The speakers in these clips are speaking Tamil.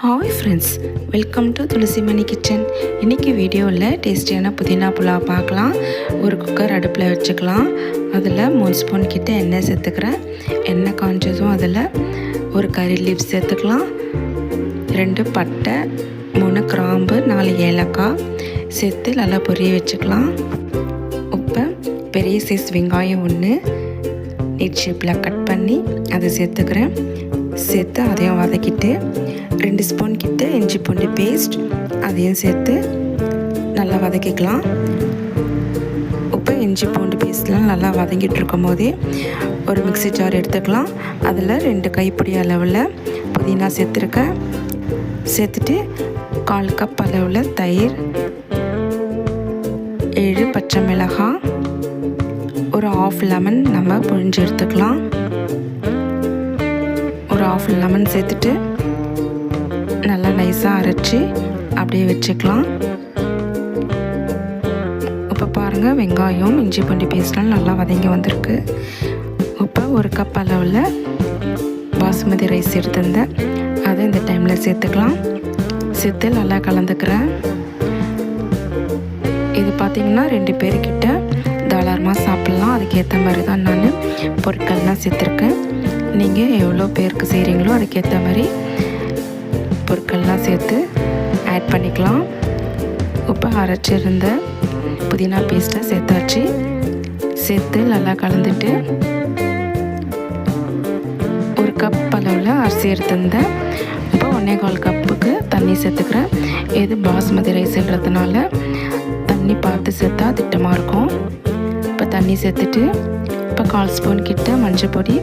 Hi friends, welcome to Thulasimani kitchen. இன்றைக்கி வீடியோவில் டேஸ்டியான புதினா புலாவ் பார்க்கலாம். ஒரு குக்கர் அடுப்பில் வச்சுக்கலாம். அதில் 3 ஸ்பூன் கிட்ட எண்ணெய் சேர்த்துக்கிறேன். எண்ணெய் காஞ்சதும் அதில் ஒரு கறி லீஃப் சேர்த்துக்கலாம். 2 பட்டை, 3 கிராம்பு, 4 ஏலக்காய் சேர்த்து நல்லா பொரிய வச்சுக்கலாம். இப்போ பெரிய சைஸ் வெங்காயம் 1 நீட் ஷேப்பில் கட் பண்ணி அதை சேர்த்துக்கிறேன். சேர்த்து அதையும் வதக்கிட்டு 2 ஸ்பூன் கிட்ட இஞ்சி பூண்டு பேஸ்ட் அதையும் சேர்த்து நல்லா வதக்கிக்கலாம். இப்போ இஞ்சி பூண்டு பேஸ்ட்லாம் நல்லா வதங்கிட்டு இருக்கும் போதே ஒரு மிக்ஸி ஜார் எடுத்துக்கலாம். அதில் 2 கைப்பிடி அளவில் புதினா சேர்த்துருக்கேன். சேர்த்துட்டு 1/4 கப் அளவில் தயிர், 7 பச்சை மிளகாய், ஒரு 1/2 லெமன் நம்ம புழிஞ்சு எடுத்துக்கலாம். ஒரு 1/2 லெமன் சேர்த்துட்டு நல்லா நைஸாக அரைச்சி அப்படியே வச்சுக்கலாம். இப்போ பாருங்கள், வெங்காயம் இஞ்சி பூண்டு பேஸ்ட்லாம் நல்லா வதங்கி வந்திருக்கு. இப்போ 1 கப் அளவில் பாசுமதி ரைஸ் எடுத்திருந்தேன், அதை இந்த டைமில் சேர்த்துக்கலாம். சேர்த்து நல்லா கலந்துக்கிறேன். இது பார்த்திங்கன்னா 2 பேர்கிட்ட தாராளமாக சாப்பிட்லாம். அதுக்கேற்ற மாதிரி தான் நான் பொருட்கள்லாம் சேர்த்துருக்கேன். நீங்கள் எவ்வளோ பேருக்கு செய்கிறீங்களோ அதுக்கேற்ற மாதிரி பொருட்கள்லாம் சேர்த்து ஆட் பண்ணிக்கலாம். இப்போ அரைச்சிருந்த புதினா பேஸ்ட்டை சேர்த்தாச்சு. சேர்த்து நல்லா கலந்துட்டு 1 கப் அளவில் அரிசி எடுத்திருந்தேன். இப்போ 1/4 கப்புக்கு தண்ணி சேர்த்துக்கிறேன். இது பாஸ்மதி ரைஸ்ன்றதுனால தண்ணி பார்த்து சேர்த்தா திட்டமாக இருக்கும். இப்போ தண்ணி சேர்த்துட்டு இப்போ 1/4 ஸ்பூன் கிட்ட மஞ்சள் பொடி,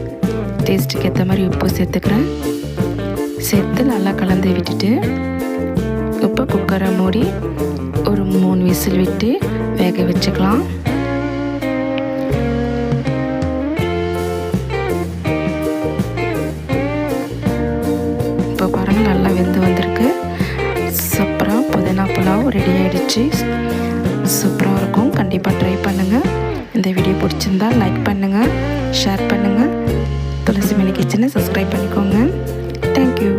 டேஸ்ட்டுக்கு ஏற்ற மாதிரி உப்பு சேர்த்துக்கிறேன். சேர்த்து நல்லா கலந்து விட்டுட்டு இப்போ குக்கரை மூடி ஒரு 3 விசில் விட்டு வேக வச்சுக்கலாம். இப்போ பாருங்கள், நல்லா வெந்து வந்திருக்கு. சூப்பராக புதினா புலாவ் ரெடி ஆகிடுச்சு. சூப்பராக இருக்கும். கண்டிப்பாக ட்ரை பண்ணுங்கள். இந்த வீடியோ பிடிச்சிருந்தால் லைக் பண்ணுங்கள், ஷேர் பண்ணுங்கள். துளசிமணி கிச்சனை சப்ஸ்கிரைப் பண்ணிக்கோங்க. Thank you.